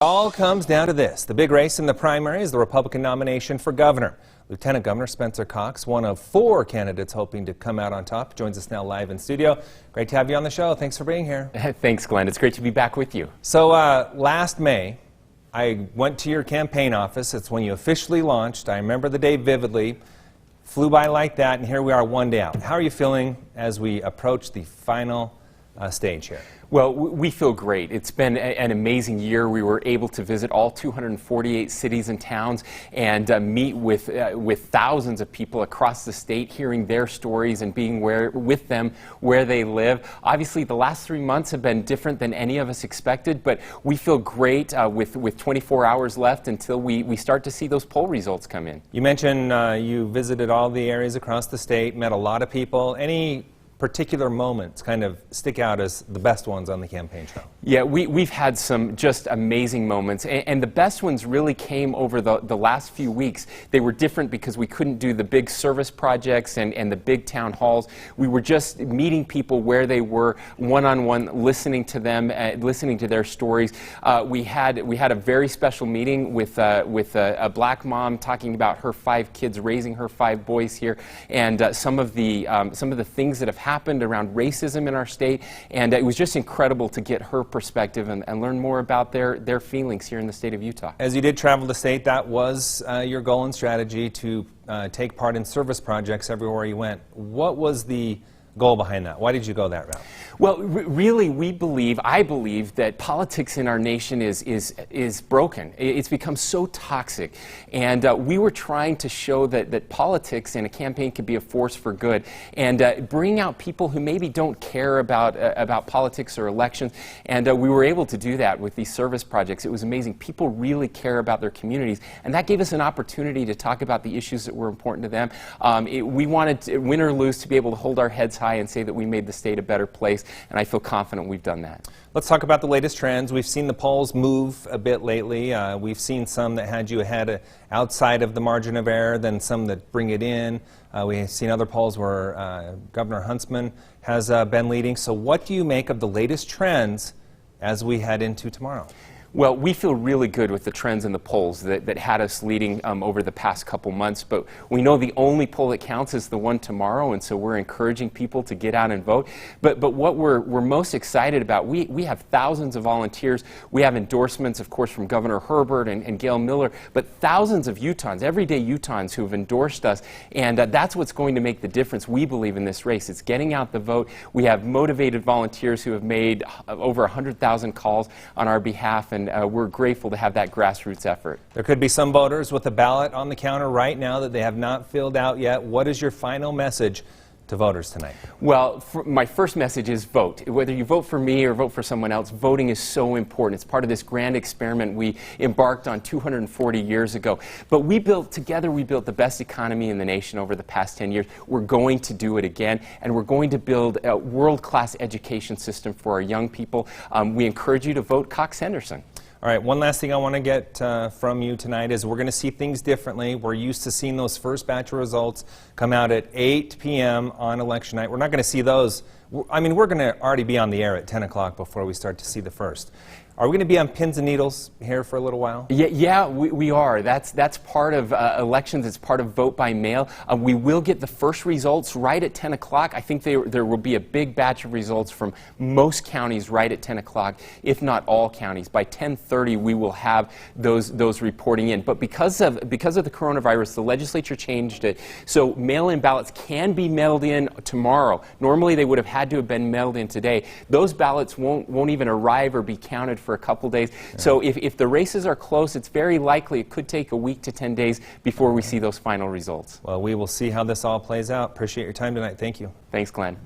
All comes down to this. The big race in the primary is the Republican nomination for governor. Lieutenant Governor Spencer Cox, one of 4 candidates hoping to come out on top, joins us now live in studio. Great to have you on the show. Thanks for being here. Thanks, Glenn. It's great to be back with you. So last May, I went to your campaign office. It's when you officially launched. I remember the day vividly. Flew by like that, and here we are one day out. How are you feeling as we approach the final stage here? Well, we feel great. It's been an amazing year. We were able to visit all 248 cities and towns and meet with thousands of people across the state, hearing their stories and being with them where they live. Obviously, the last 3 months have been different than any of us expected, but we feel great with 24 hours left until we start to see those poll results come in. You mentioned you visited all the areas across the state, met a lot of people. Any particular moments kind of stick out as the best ones on the campaign trail? Yeah, we've had some just amazing moments, and the best ones really came over the last few weeks. They were different because we couldn't do the big service projects and the big town halls. We were just meeting people where they were, one-on-one, listening to them, listening to their stories. We had a very special meeting with a black mom talking about her 5 kids, raising her 5 boys here, and some of the things that have happened around racism in our state, and it was just incredible to get her perspective and learn more about their feelings here in the state of Utah. As you did travel the state, that was your goal and strategy to take part in service projects everywhere you went. What was the goal behind that? Why did you go that route? Well, really, I believe that politics in our nation is broken. It's become so toxic, and we were trying to show that politics and a campaign could be a force for good, and bring out people who maybe don't care about politics or elections, and we were able to do that with these service projects. It was amazing. People really care about their communities, and that gave us an opportunity to talk about the issues that were important to them. We wanted, win or lose, to be able to hold our heads high and say that we made the state a better place, and I feel confident we've done that. Let's talk about the latest trends. We've seen the polls move a bit lately. We've seen some that had you ahead outside of the margin of error, then some that bring it in. We've seen other polls where Governor Huntsman has been leading. So what do you make of the latest trends as we head into tomorrow? Well, we feel really good with the trends in the polls that had us leading over the past couple months, but we know the only poll that counts is the one tomorrow, and so we're encouraging people to get out and vote. But what we're most excited about, we have thousands of volunteers. We have endorsements, of course, from Governor Herbert and Gail Miller, but thousands of Utahns, everyday Utahns who have endorsed us, and that's what's going to make the difference, we believe, in this race. It's getting out the vote. We have motivated volunteers who have made over 100,000 calls on our behalf, and we're grateful to have that grassroots effort. There could be some voters with a ballot on the counter right now that they have not filled out yet. What is your final message to voters tonight? Well, my first message is vote. Whether you vote for me or vote for someone else, voting is so important. It's part of this grand experiment we embarked on 240 years ago. But together we built the best economy in the nation over the past 10 years. We're going to do it again, and we're going to build a world-class education system for our young people. We encourage you to vote Cox Henderson. All right, one last thing I want to get from you tonight is we're going to see things differently. We're used to seeing those first batch of results come out at 8 p.m. on election night. We're not going to see those. I mean, we're going to already be on the air at 10 o'clock before we start to see the first. Are we going to be on pins and needles here for a little while? Yeah, we are. That's part of elections. It's part of vote by mail. We will get the first results right at 10 o'clock. I think there will be a big batch of results from most counties right at 10 o'clock, if not all counties. By 10:30, we will have those reporting in. But because of the coronavirus, the legislature changed it. So mail-in ballots can be mailed in tomorrow. Normally, they would have had to have been mailed in today. Those ballots won't even arrive or be counted for a couple days. Yeah. So if the races are close, it's very likely it could take a week to 10 days before we see those final results. Well, we will see how this all plays out. Appreciate your time tonight. Thank you. Thanks, Glenn.